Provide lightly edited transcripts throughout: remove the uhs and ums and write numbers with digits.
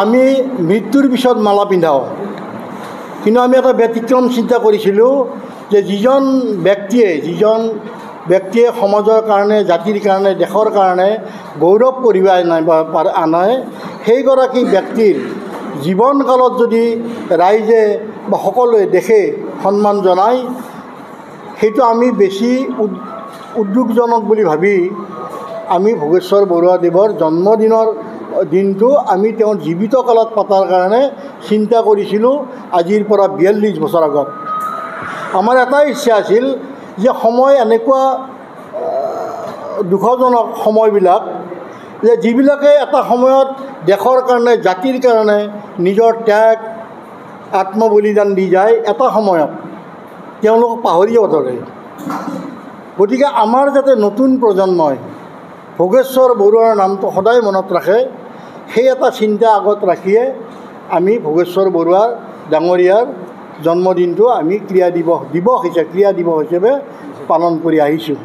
আমি মৃত্যুৰ পিছত মালা পিন্ধাওঁ, কিন্তু আমি এটা ব্যতিক্ৰম চিন্তা কৰিছিলোঁ যে যিজন ব্যক্তিয়ে সমাজৰ কাৰণে, জাতিৰ কাৰণে, দেশৰ কাৰণে গৌৰৱ কঢ়িয়াই আনে, সেইগৰাকী ব্যক্তিৰ জীৱনকালত যদি ৰাইজে বা সকলোৱে দেশে সন্মান জনায়, সেইটো আমি বেছি উদ্যোগজনক বুলি ভাবি আমি ভোগেশ্বৰ বৰুৱাদেৱৰ জন্মদিনৰ দিনটো আমি তেওঁৰ জীৱিত কালত পতাৰ কাৰণে চিন্তা কৰিছিলোঁ আজিৰ পৰা 42 বছৰ আগত। আমাৰ এটাই ইচ্ছা আছিল যে সময় এনেকুৱা দুখজনক সময়বিলাক, যে যিবিলাকে এটা সময়ত দেশৰ কাৰণে, জাতিৰ কাৰণে নিজৰ ত্যাগ আত্মবলিদান দি যায়, এটা সময়ত তেওঁলোক পাহৰি যাব ধৰে। গতিকে আমাৰ যাতে নতুন প্ৰজন্মই ভোগেশ্বৰ বৰুৱাৰ নামটো সদায় মনত ৰাখে, সেই এটা চিন্তা আগত ৰাখিয়ে আমি ভোগেশ্বৰ বৰুৱা ডাঙৰীয়াৰ জন্মদিনটো আমি ক্ৰিয়া দিৱস হিচাপে পালন কৰি আহিছোঁ।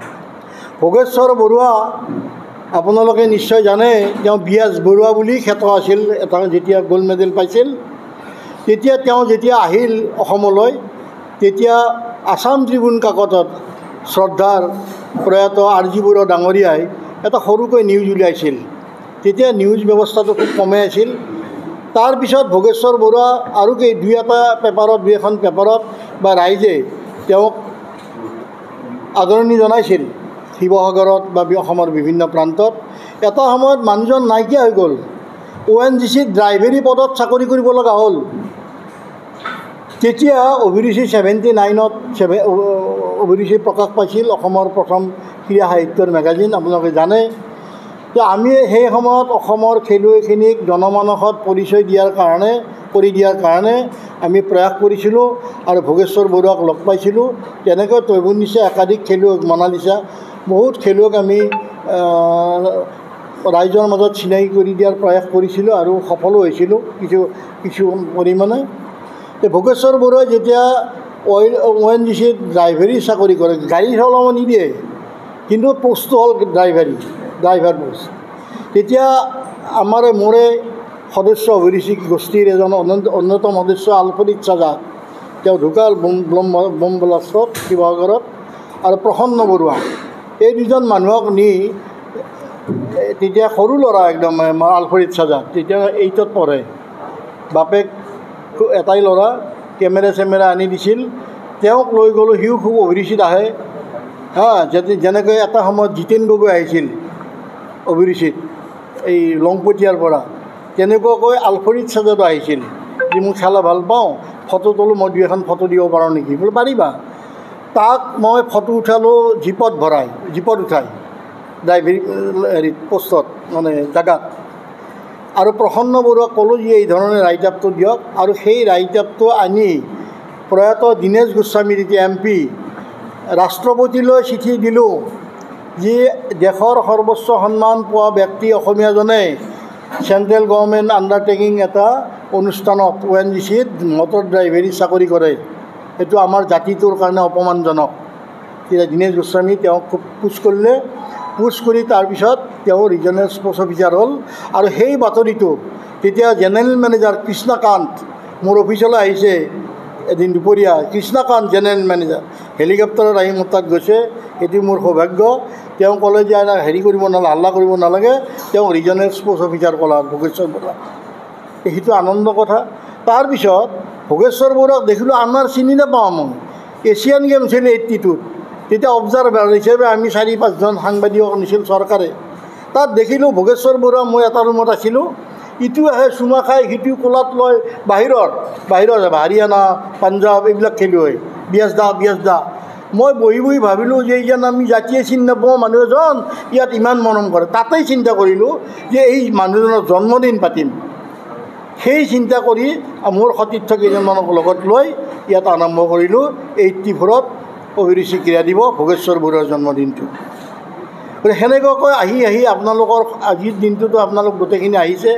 ভোগেশ্বৰ বৰুৱা আপোনালোকে নিশ্চয় জানে, তেওঁ বিয়াজ বৰুৱা বুলি খ্যাত আছিল। যেতিয়া গ'ল্ড মেডেল পাইছিল, তেতিয়া তেওঁ যেতিয়া আহিল অসমলৈ, তেতিয়া আছাম ট্ৰিবিউন কাকতত শ্ৰদ্ধাৰ প্ৰয়াত R.G. বৰুৱা ডাঙৰীয়াই এটা সৰুকৈ নিউজ উলিয়াইছিল। তেতিয়া নিউজ ব্যৱস্থাটো খুব কমেই আছিল। তাৰপিছত ভোগেশ্বৰ বৰুৱা আৰু দুই এখন পেপাৰত বা ৰাইজে তেওঁক আদৰণি জনাইছিল, শিৱসাগৰত বা অসমৰ বিভিন্ন প্ৰান্তত। এটা সময়ত মানুহজন নাইকিয়া হৈ গ'ল, ONGCত ড্ৰাইভাৰী পদত চাকৰি কৰিব লগা হ'ল। তেতিয়া অভিৰুচি 79ত অভিৰুচি প্ৰকাশ পাইছিল, অসমৰ প্ৰথম ক্ৰীড়া সাহিত্যৰ মেগাজিন, আপোনালোকে জানে। তো আমি সেই সময়ত অসমৰ খেলুৱৈখিনিক জনমানসত পৰিচয় কৰি দিয়াৰ কাৰণে আমি প্ৰয়াস কৰিছিলোঁ আৰু ভোগেশ্বৰ বৰুৱাক লগ পাইছিলোঁ। তেনেকৈ তৈবুনিচা একাধিক খেলুৱৈক, মনালিচা, বহুত খেলুৱৈক আমি ৰাইজৰ মাজত চিনাকি কৰি দিয়াৰ প্ৰয়াস কৰিছিলোঁ আৰু সফলো হৈছিলোঁ কিছু পৰিমাণে। ভোগেশ্বৰ বৰুৱাই যেতিয়া ONGCত ড্ৰাইভাৰী চাকৰি কৰে, গাড়ী চলাব নিদিয়ে, কিন্তু পোষ্টটো হ'ল ড্ৰাইভাৰ পোষ্ট। তেতিয়া মোৰে সদস্য অভিৰুচি গোষ্ঠীৰ এজন অন্যতম সদস্য আলফ্ৰেড চাজা, তেওঁ ঢুকাল বম ব্লাষ্টত শিৱসাগৰত, আৰু প্ৰসন্ন বৰুৱা, এই দুজন মানুহক নি তেতিয়া সৰু ল'ৰা একদম আলফ্ৰেড চাজা, তেতিয়া 8ত পঢ়ে, বাপেক এটাই ল'ৰা, কেমেৰা আনি দিছিল, তেওঁক লৈ গ'লোঁ। সিও খুব অভিৰুচিত আহে, যেনেকৈ এটা সময়ত জিতেন গগৈ আহিছিল অভিৰুচিত এই লংপটীয়াৰ পৰা, তেনেকুৱাকৈ আলফ্ৰেড চাজাটো আহিছিল, যে মোক চালে ভাল পাওঁ, ফটো তোলোঁ, মই 2 ফটো দিব পাৰোঁ নেকি? বোলে পাৰিবা। তাক মই ফটো উঠালোঁ জীপত উঠাই ড্ৰাইভাৰী পোষ্টত, মানে জেগাত। আৰু প্ৰসন্ন বৰুৱাক ক'লোঁ যে এই ধৰণে ৰাইট আপটো দিয়ক, আৰু সেই ৰাইট আপটো আনি প্ৰয়াত দীনেশ গোস্বামী, তেতিয়া MP, ৰাষ্ট্ৰপতিলৈ চিঠি দিলোঁ যে দেশৰ সৰ্বোচ্চ সন্মান পোৱা ব্যক্তি অসমীয়াজনে চেণ্ট্ৰেল গভৰ্ণমেণ্ট আণ্ডাৰটেকিং এটা অনুষ্ঠানত ONGCত মটৰ ড্ৰাইভাৰী চাকৰি কৰে, সেইটো আমাৰ জাতিটোৰ কাৰণে অপমানজনক। তেতিয়া দীনেশ গোস্বামী তেওঁক খুব পুছ কৰিলে, পুছ কৰি তাৰপিছত তেওঁ ৰিজনেল স্পৰ্টছ অফিচাৰ হ'ল। আৰু সেই বাতৰিটো তেতিয়া জেনেৰেল মেনেজাৰ কৃষ্ণকান্ত মোৰ অফিচলৈ আহিছে এদিন দুপৰীয়া, কৃষ্ণকান্ত জেনেৰেল মেনেজাৰ হেলিকপ্টাৰত আহি মোৰ তাত গৈছে, এইটো মোৰ সৌভাগ্য। তেওঁ ক'লে যে হাল্লা কৰিব নালাগে, তেওঁ ৰিজনেল স্পৰ্টছ অফিচাৰ ক'লা ভোগেশ্বৰ বৰুৱা, সেইটো আনন্দ কথা। তাৰপিছত ভোগেশ্বৰ বৰুৱাক দেখিলোঁ, আমাৰ চিনি নাপাওঁ, মই এছিয়ান গেম হৈছিল 82ত, তেতিয়া অবজাৰ্ভাৰ হিচাপে আমি 4-5জন সাংবাদিকক আনিছিল চৰকাৰে। তাত দেখিলোঁ ভোগেশ্বৰ বৰুৱা, মই এটা ৰুমত আছিলোঁ, ইটো আহে চুমা খাই, সিটো কোলাত লয়, বাহিৰত হাৰিয়ানা, পাঞ্জাৱ এইবিলাক খেলুৱৈ, বিয়াজ দা। মই বহি ভাবিলোঁ যে যেন আমি জাতিয়ে চিনি নাপাওঁ মানুহ এজন, ইয়াত ইমান মৰম কৰে। তাতেই চিন্তা কৰিলোঁ যে এই মানুহজনৰ জন্মদিন পাতিম। সেই চিন্তা কৰি মোৰ সতীৰ্থ কেইজনমানক লগত লৈ ইয়াত আৰম্ভ কৰিলোঁ 84ত অভিৰুচি ক্ৰীড়া দিৱস, ভোগেশ্বৰ বৰুৱাৰ জন্মদিনটো। সেনেকুৱাকৈ আহি আপোনালোকৰ আজিৰ দিনটোতো আপোনালোক গোটেইখিনি আহিছে,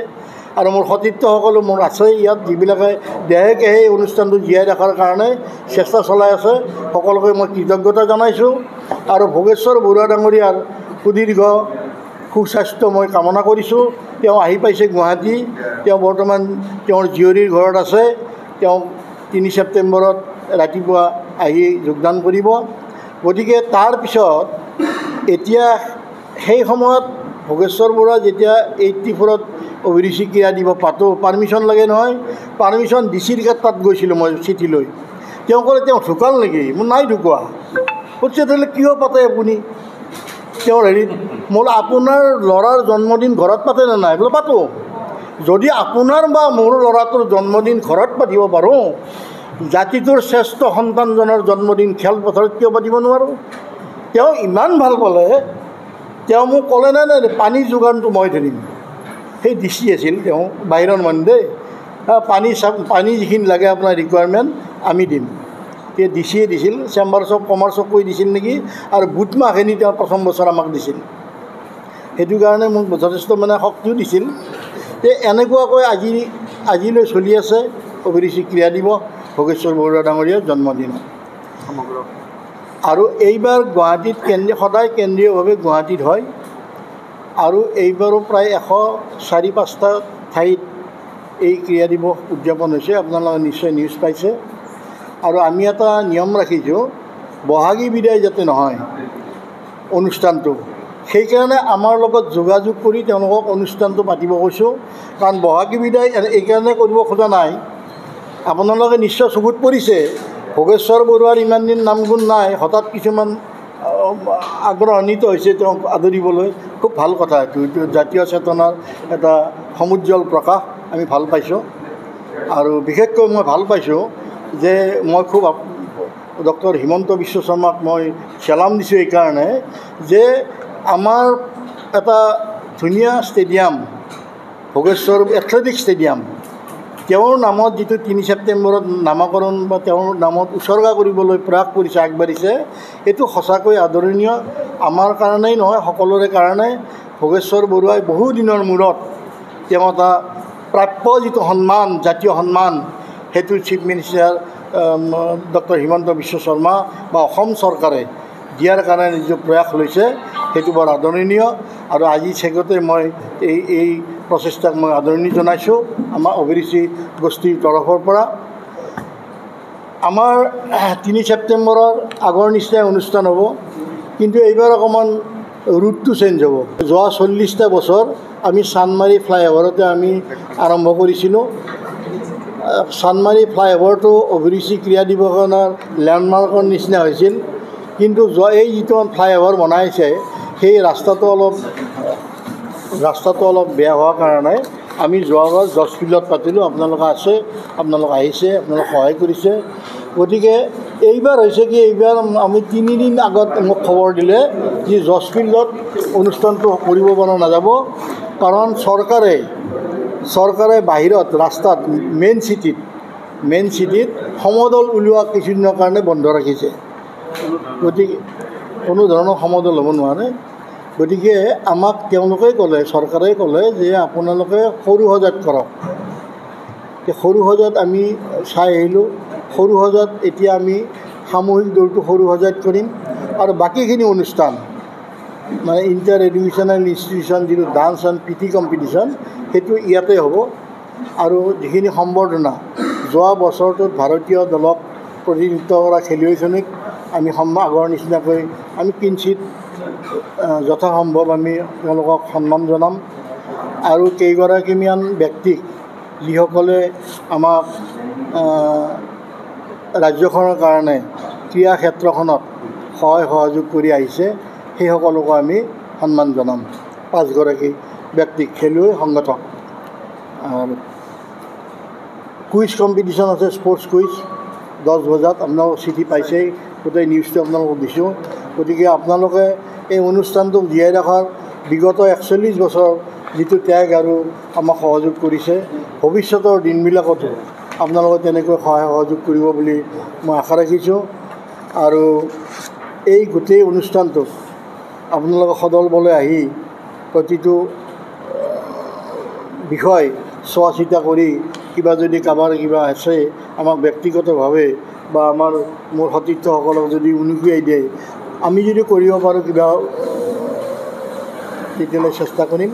আৰু মোৰ সতীৰ্থসকলো মোৰ আছে ইয়াত, যিবিলাকে দেহেকে সেই অনুষ্ঠানটো জীয়াই ৰখাৰ কাৰণে চেষ্টা চলাই আছে, সকলোকে মই কৃতজ্ঞতা জনাইছোঁ। আৰু ভোগেশ্বৰ বৰুৱা ডাঙৰীয়াৰ সুদীৰ্ঘ সুস্বাস্থ্য মই কামনা কৰিছোঁ। তেওঁ আহি পাইছে গুৱাহাটী, তেওঁ বৰ্তমান তেওঁৰ জীয়ৰীৰ ঘৰত আছে। তেওঁ 3 ছেপ্টেম্বৰত ৰাতিপুৱা আহি যোগদান কৰিব। গতিকে তাৰপিছত এতিয়া সেই সময়ত ভোগেশ্বৰ বৰুৱা যেতিয়া 84ত অভিৰুচি ক্ৰীড়া দিৱস পাতোঁ, পাৰ্মিশ্যন লাগে নহয়। পাৰ্মিশ্যন ডিচিৰ তাত গৈছিলোঁ মই চিঠি লৈ। তেওঁ ক'লে তেওঁ ঢুকাল নেকি? মই নাই ঢুকোৱা। কৈছে তেতিয়াহ'লে কিয় পাতে আপুনি তেওঁৰ হেৰিত? মই আপোনাৰ ল'ৰাৰ জন্মদিন ঘৰত পাতে নে নাই? বোলে পাতোঁ। যদি আপোনাৰ বা মোৰ ল'ৰাটোৰ জন্মদিন ঘৰত পাতিব পাৰোঁ, জাতিটোৰ শ্ৰেষ্ঠ সন্তানজনৰ জন্মদিন খেলপথাৰত কিয় পাতিব নোৱাৰোঁ? তেওঁ ইমান ভাল পালে, তেওঁ মোক ক'লে নাই পানী যোগানটো মই ধৰিম। সেই ডিচি আছিল তেওঁ, বাহিৰৰ মানুহ দেই। পানী যিখিনি লাগে আপোনাৰ ৰিকুৱাৰমেণ্ট আমি দিম। তেওঁ ডিচিয়ে দিছিল, চেম্বাৰ্ছ অফ কমাৰ্চক কৈ দিছিল নেকি, আৰু বুট মাহখিনি তেওঁ প্ৰথম বছৰ আমাক দিছিল। সেইটো কাৰণে মোক যথেষ্ট মানে শক্তিও দিছিল। এনেকুৱাকৈ আজিলৈ চলি আছে অভিৰুচি ক্ৰীড়া দিৱস ভোগেশ্বৰ বৰুৱা ডাঙৰীয়াৰ জন্মদিনত সমগ্ৰ। আৰু এইবাৰ গুৱাহাটীত সদায় কেন্দ্ৰীয়ভাৱে গুৱাহাটীত হয়, আৰু এইবাৰো প্ৰায় 104-5টা ঠাইত এই ক্ৰীড়া দিৱস উদযাপন হৈছে। আপোনালোকে নিশ্চয় নিউজ পাইছে। আৰু আমি এটা নিয়ম ৰাখিছোঁ, বহাগী বিদায় যাতে নহয় অনুষ্ঠানটো, সেইকাৰণে আমাৰ লগত যোগাযোগ কৰি তেওঁলোকক অনুষ্ঠানটো পাতিব কৈছোঁ। কাৰণ বহাগী বিদায় এইকাৰণে কৰিব খোজা নাই, আপোনালোকে নিশ্চয় চকুত পৰিছে ভোগেশ্বৰ বৰুৱাৰ ইমান দিন নাম গুণ নাই, হঠাৎ কিছুমান আগ্ৰহান্বিত হৈছে তেওঁক আদৰিবলৈ। খুব ভাল কথা এইটো, জাতীয় চেতনাৰ এটা সমুজ্জ্বল প্ৰকাশ। আমি ভাল পাইছোঁ। আৰু বিশেষকৈ মই ভাল পাইছোঁ যে মই খুব ডক্টৰ হিমন্ত বিশ্ব শৰ্মাক মই চেলাম দিছোঁ এইকাৰণে যে আমাৰ এটা ধুনীয়া ষ্টেডিয়াম ভোগেশ্বৰ এথলেটিক ষ্টেডিয়াম, তেওঁৰ নামত যিটো 3 ছেপ্টেম্বৰত নামাকৰণ বা তেওঁৰ নামত উচৰ্গা কৰিবলৈ প্ৰয়াস কৰিছে, আগবাঢ়িছে, এইটো সঁচাকৈ আদৰণীয়। আমাৰ কাৰণেই নহয়, সকলোৰে কাৰণে। ভোগেশ্বৰ বৰুৱাই বহুদিনৰ মূৰত তেওঁ এটা প্ৰাপ্য যিটো সন্মান, জাতীয় সন্মান, সেইটো chief minister doctor Himanta Biswa Sarma বা অসম চৰকাৰে দিয়াৰ কাৰণে যিটো প্ৰয়াস লৈছে, সেইটো বৰ আদৰণীয়। আৰু আজি চেগতে মই এই প্ৰচেষ্টাক মই আদৰণি জনাইছোঁ আমাৰ অভিৰুচি গোষ্ঠীৰ তৰফৰ পৰা। আমাৰ 3 ছেপ্টেম্বৰৰ আগৰ নিচিনাই অনুষ্ঠান হ'ব, কিন্তু এইবাৰ অকণমান ৰুটটো চেঞ্জ হ'ব। যোৱা 40টা বছৰ আমি চান্দমাৰী ফ্লাইঅভাৰতে আমি আৰম্ভ কৰিছিলোঁ। চান্দমাৰী ফ্লাইঅভাৰটো অভিৰুচি ক্ৰীড়া দিৱসৰ লেণ্ডমাৰ্কৰ নিচিনা হৈছিল, কিন্তু এই যিটো ফ্লাইঅভাৰ বনাইছে সেই ৰাস্তাটো অলপ বেয়া হোৱাৰ কাৰণে আমি যোৱাবাৰ জৰ্জ ফিল্ডত পাতিলোঁ। আপোনালোকে আছে, আপোনালোক আহিছে, আপোনালোকে সহায় কৰিছে। গতিকে এইবাৰ হৈছে কি, এইবাৰ আমি 3 দিন আগত মোক খবৰ দিলে যে জৰ্জ ফিল্ডত অনুষ্ঠানটো কৰিব পৰা নাযাব, কাৰণ চৰকাৰে বাহিৰত ৰাস্তাত মেইন চিটিত সমদল উলিওৱা কিছুদিনৰ কাৰণে বন্ধ ৰাখিছে। গতিকে কোনো ধৰণৰ সমদল হ'ব নোৱাৰে। গতিকে আমাক তেওঁলোকে ক'লে, চৰকাৰে ক'লে যে আপোনালোকে সৰু সজাত কৰক। সৰু সজাত আমি চাই আহিলোঁ। সৰু সজাত এতিয়া আমি সামূহিক দৌৰটো সৰু সজাত কৰিম, আৰু বাকীখিনি অনুষ্ঠান মানে ইণ্টাৰ এডুকেশ্যনেল ইনষ্টিটিউশ্যন যিটো ডান্স এণ্ড পিটি কম্পিটিশ্যন, সেইটো ইয়াতে হ'ব। আৰু যিখিনি সম্বৰ্ধনা, যোৱা বছৰটোত ভাৰতীয় দলক প্ৰতিনিধিত্ব কৰা খেলুৱৈখিনিক আমি আগৰ নিচিনাকৈ আমি কিঞ্চিত যথাসম্ভৱ আমি তেওঁলোকক সন্মান জনাম। আৰু কেইগৰাকীমান ব্যক্তিক যিসকলে আমাক ৰাজ্যখনৰ কাৰণে ক্ৰীড়া ক্ষেত্ৰখনত সহায় সহযোগ কৰি আহিছে, সেইসকলকো আমি সন্মান জনাম। 5 গৰাকী ব্যক্তিক, খেলুৱৈ, সংগঠক। কুইজ কম্পিটিশ্যন আছে, স্পৰ্টছ কুইজ 10 বজাত। আপোনালোক চিঠি পাইছেই, গোটেই নিউজটো আপোনালোকক দিছোঁ। গতিকে আপোনালোকে এই অনুষ্ঠানটোক জীয়াই ৰখাৰ বিগত 41 বছৰ যিটো ত্যাগ আৰু আমাক সহযোগ কৰিছে, ভৱিষ্যতৰ দিনবিলাকতো আপোনালোকে তেনেকৈ সহায় সহযোগ কৰিব বুলি মই আশা ৰাখিছোঁ। আৰু এই গোটেই অনুষ্ঠানটোত আপোনালোকে সদল বলে আহি প্ৰতিটো বিষয় চোৱা চিতা কৰি, কিবা যদি কাৰোবাৰ কিবা আছে আমাক ব্যক্তিগতভাৱে বা মোৰ সতীৰ্থসকলক যদি উনুকিয়াই দিয়ে, আমি যদি কৰিব পাৰোঁ কিবা, তেতিয়াহ'লে চেষ্টা কৰিম।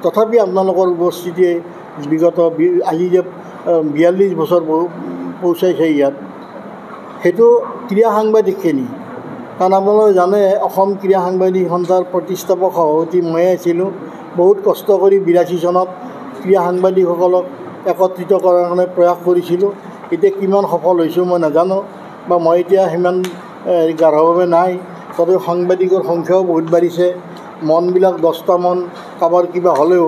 তথাপি আপোনালোকৰ উপস্থিতিয়ে বিগত আজি যে 42 বছৰ পৌঁছাইছে ইয়াত, সেইটো ক্ৰীড়া সাংবাদিকখিনি। কাৰণ আপোনালোকে জানে অসম ক্ৰীড়া সাংবাদিক সন্থাৰ প্ৰতিষ্ঠাপক সভাপতি ময়ে আছিলোঁ। বহুত কষ্ট কৰি 82 চনত ক্ৰীড়া সাংবাদিকসকলক একত্ৰিত কৰাৰ কাৰণে প্ৰয়াস কৰিছিলোঁ। এতিয়া কিমান সফল হৈছোঁ মই নাজানো, বা মই এতিয়া সিমান গাঢ়ভাৱে নাই। তথাপিও সাংবাদিকৰ সংখ্যাও বহুত বাঢ়িছে। মনবিলাক 10টা মন কাৰোবাৰ কিবা হ'লেও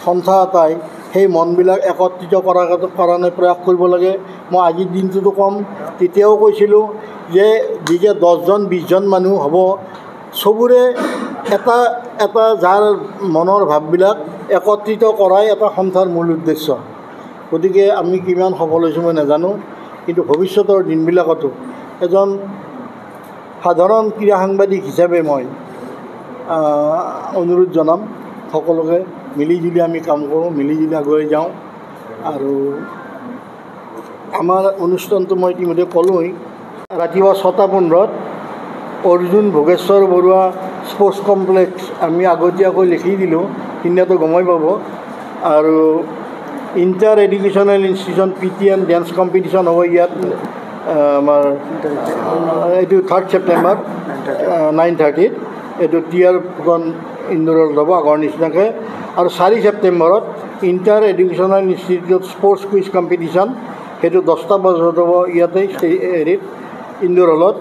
সন্থা এটাই সেই মনবিলাক একত্ৰিত কৰাৰ কাৰণে প্ৰয়াস কৰিব লাগে। মই আজিৰ দিনটোতো ক'ম, তেতিয়াও কৈছিলোঁ যে যেতিয়া 10জন 20জন মানুহ হ'ব, চবৰে এটা এটা যাৰ মনৰ ভাৱবিলাক একত্ৰিত কৰাই এটা সন্থাৰ মূল উদ্দেশ্য। গতিকে আমি কিমান সফল হৈছোঁ মই নাজানো, কিন্তু ভৱিষ্যতৰ দিনবিলাকতো এজন সাধাৰণ ক্ৰীড়া সাংবাদিক হিচাপে মই অনুৰোধ জনাম সকলোকে, মিলিজুলি আমি কাম কৰোঁ, মিলিজুলি আগুৱাই যাওঁ। আৰু আমাৰ অনুষ্ঠানটো মই ইতিমধ্যে ক'লোঁৱেই, ৰাতিপুৱা 6:15 অৰ্জুন ভোগেশ্বৰ বৰুৱা স্পৰ্টছ কমপ্লেক্স আমি আগতীয়াকৈ লিখি দিলোঁ, সিদিনাটো গমেই পাব। আৰু inter educational institution PTN dance competition হ'ব ইয়াত আমাৰ এইটো 3 ছেপ্টেম্বৰ 9:30 এইটো টিয়াৰ ফুকন ইণ্ডোৰত হ'ব আগৰ নিচিনাকৈ। আৰু 4 ছেপ্টেম্বৰত inter educational institute sports quiz competition, সেইটো 10টা বজাত হ'ব ইয়াতে হেৰিত ইণ্ডোৰ হলত।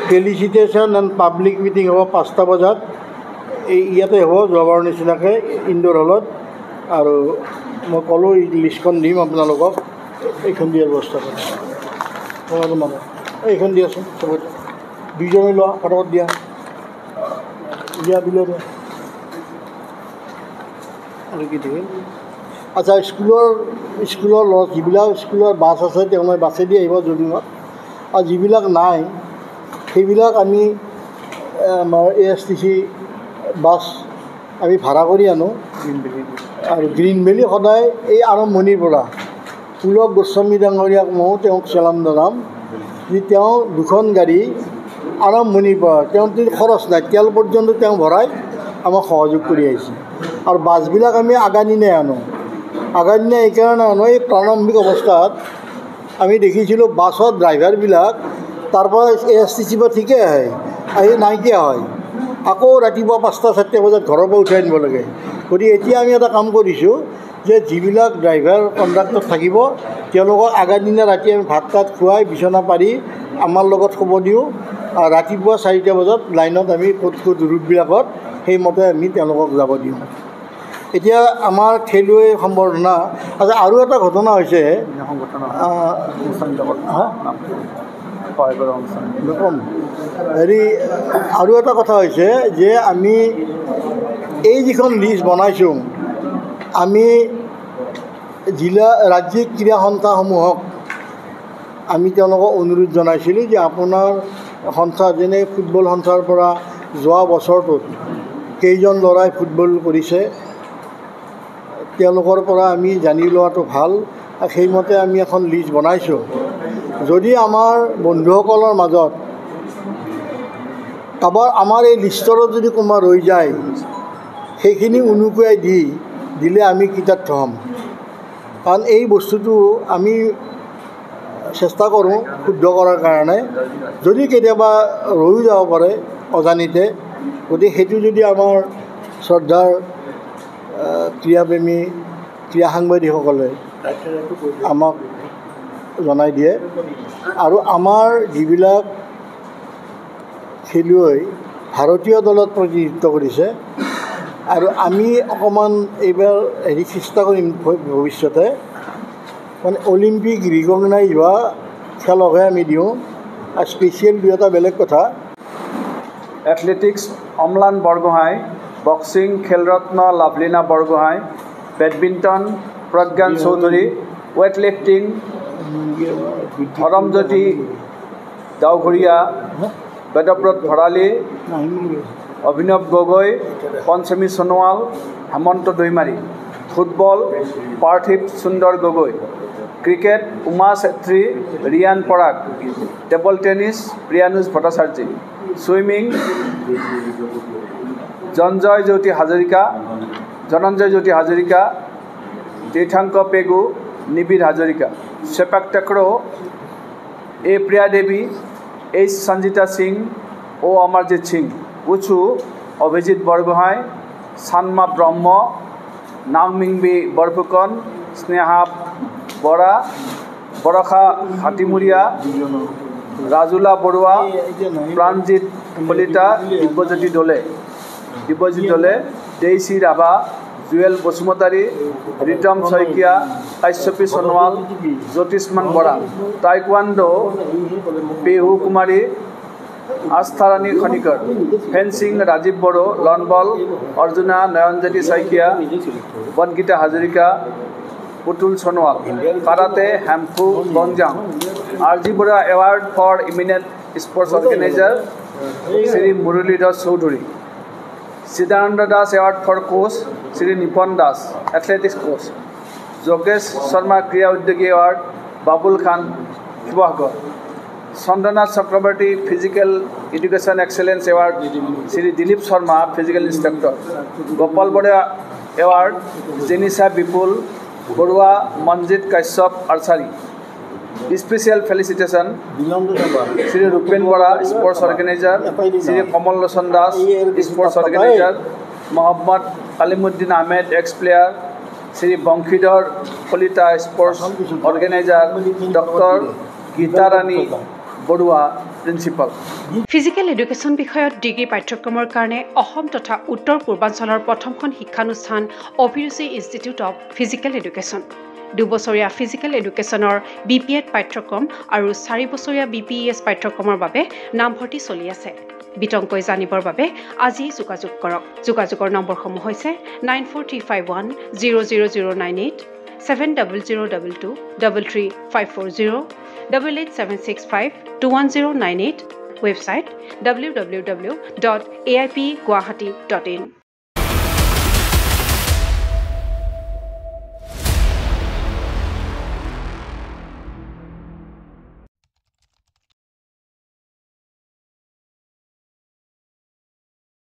ফেলিচিটেশ্যন এণ্ড পাব্লিক মিটিং হ'ব 5টা বজাত, এই ইয়াতে হ'ব যোৱাবাৰৰ নিচিনাকৈ ইণ্ডোৰ হলত। আৰু মই ক'লোঁ এই লিষ্টখন দিম আপোনালোকক, এইখন দিয়াৰ ব্যৱস্থা কৰিম। মানে এইখন দিয়াচোন চবতে, 2জনে লোৱা ফটাফট দিয়া বিলে আৰু কি থাকিল। আচ্ছা, স্কুলৰ যিবিলাক স্কুলৰ বাছ আছে তেওঁলোকে বাছেদি আহিব জুবিঙত, আৰু যিবিলাক নাই সেইবিলাক আমি আমাৰ ASTC বাছ আমি ভাড়া কৰি আনো। আৰু গ্ৰীণ ভেলী সদায় এই আৰম্ভণিৰ পৰা পুলক গোস্বামী ডাঙৰীয়াক ময়ো তেওঁক চেলাম জনাম যে তেওঁ 2খন গাড়ী আৰম্ভণিৰ পৰা তেওঁ খৰচ নাই, তেল পৰ্যন্ত তেওঁ ভৰাই আমাক সহযোগ কৰি আহিছে। আৰু বাছবিলাক আমি আগাদিনাই আনো। আগাদিনাই এইকাৰণে আনো, এই প্ৰাৰম্ভিক অৱস্থাত আমি দেখিছিলোঁ বাছৰ ড্ৰাইভাৰবিলাক তাৰপৰা ASTC পৰা ঠিকে আহি নাইকিয়া হয়, আকৌ ৰাতিপুৱা 5টা-4টা বজাত ঘৰৰ পৰা উঠাই আনিব লাগে। গতিকে এতিয়া আমি এটা কাম কৰিছোঁ যে যিবিলাক ড্ৰাইভাৰ কণ্ডাক্টৰ থাকিব তেওঁলোকক আগাদিনা ৰাতি আমি ভাত তাত খুৱাই বিচনা পাৰি আমাৰ লগত শুব দিওঁ। আৰু ৰাতিপুৱা 4টা বজাত লাইনত আমি ক'ত ৰুটবিলাকত সেইমতে আমি তেওঁলোকক যাব দিওঁ। এতিয়া আমাৰ খেলুৱৈ সম্বৰ্ধনা আছে। আৰু এটা ঘটনা হৈছে, হেৰি আৰু এটা কথা হৈছে যে আমি এই যিখন লিষ্ট বনাইছোঁ, আমি ৰাজ্যিক ক্ৰীড়া সন্থাসমূহক আমি তেওঁলোকক অনুৰোধ জনাইছিলোঁ যে আপোনাৰ সন্থা, যেনে ফুটবল সন্থাৰ পৰা যোৱা বছৰটোত কেইজন ল'ৰাই ফুটবল কৰিছে তেওঁলোকৰ পৰা আমি জানি লোৱাটো ভাল। সেইমতে আমি এখন লিষ্ট বনাইছোঁ। যদি আমাৰ বন্ধুসকলৰ মাজত কাৰোবাৰ আমাৰ এই লিষ্টত যদি কোনোবা ৰৈ যায়, সেইখিনি উনুকুৱাই দিলে আমি কৃতাৰ্থ হ'ম। কাৰণ এই বস্তুটো আমি চেষ্টা কৰোঁ শুদ্ধ কৰাৰ কাৰণে, যদি কেতিয়াবা ৰৈও যাব পাৰে অজানিতে। গতিকে সেইটো যদি আমাৰ শ্ৰদ্ধাৰ ক্ৰীড়াপ্ৰেমী ক্ৰীড়া সাংবাদিকসকলে আমাক জনাই দিয়ে। আৰু আমাৰ যিবিলাক খেলুৱৈ ভাৰতীয় দলত প্ৰতিনিধিত্ব কৰিছে, আৰু আমি অকণমান এইবাৰ চেষ্টা কৰিম ভৱিষ্যতে মানে অলিম্পিক ৰিকগনাইজ হোৱা খেলকহে আমি দিওঁ। আৰু স্পেচিয়েল 2এটা বেলেগ কথা, athletics Amlan Borgohain, boxing Khel Ratna Lovlina Borgohain, badminton Prajnan Choudhury, weight lifting Dharamjyoti Gaonghoria, Bedabrata Bharali, Abhinav Gogoi, Panchami Sonowal, Hemanta Daimary, football Parthiv Sundar Gogoi, cricket Uma Chetry, Riyan Parag, table tennis Priyanuj Bhattacharya, swimming Dhananjay Jyoti Hazarika, Tirthankar Pegu, Nibir Hazarika. Sepak takraw A Priya Devi, H Sanjita Singh, O Amarjit Singh. Wushu Abhijit Borgohain, Sanma Brahma, Nangmingbi Borphukan, Sneha बरा, बरखा हाटीमुरिया, राजुला बरुआ, प्राणजित कलिता, दिव्यज्योति डोले, देसी राभा, जुएल Basumatary, Ritam Saikia, Kashyapi Sonowal, Jyotishman Bora. Taekwondo Pehu Kumari, Astharani Khanikar. Fencing Rajib Boro, lawn bowl Arjuna Nayanjyoti Saikia, Bongita Hazarika, Putul Sonowal. Karate Hemphu Banjang. R G Bora award for eminent sports organiser Shri Muralidhar Choudhury. Siddhananda Das award for coach Shri Nipan Das, athletics coach. जोगेश शर्मा क्रिया उद्योगी award Babul Khan, Sivasagar. Chandana Chakraborty physical education excellence award Shri Dilip Sharma, physical instructor. Gopal Bora award Jenisa Bipul Baruah, Manjit Kashyap, आर्चारी। Special felicitation Shri Rupen Bora, sports organiser. Shri Kamal Lochan Das, sports organiser. Mohammad Kalimuddin Ahmed, ex player. Shri Banshidhar Kalita, sports organiser. Doctor Gitarani Baruah, principal. Physical education বিষয়ত degree পাঠ্যক্ৰমৰ কাৰণে অসম তথা উত্তৰ পূৰ্বাঞ্চলৰ প্ৰথমখন শিক্ষানুষ্ঠান অভিৰুচি ইনষ্টিটিউট অৱ ফিজিকেল এডুকেশ্যন। 2 বছৰীয়া ফিজিকেল এডুকেশ্যনৰ BPEd পাঠ্যক্ৰম আৰু 4 বছৰীয়া BPES পাঠ্যক্ৰমৰ বাবে নামভৰ্তি চলি আছে। বিতংকৈ জানিবৰ বাবে আজি যোগাযোগ কৰক। যোগাযোগৰ নম্বৰসমূহ হৈছে 9435100098, 7002 33540, 88765210998, website www.aipguwahati.in।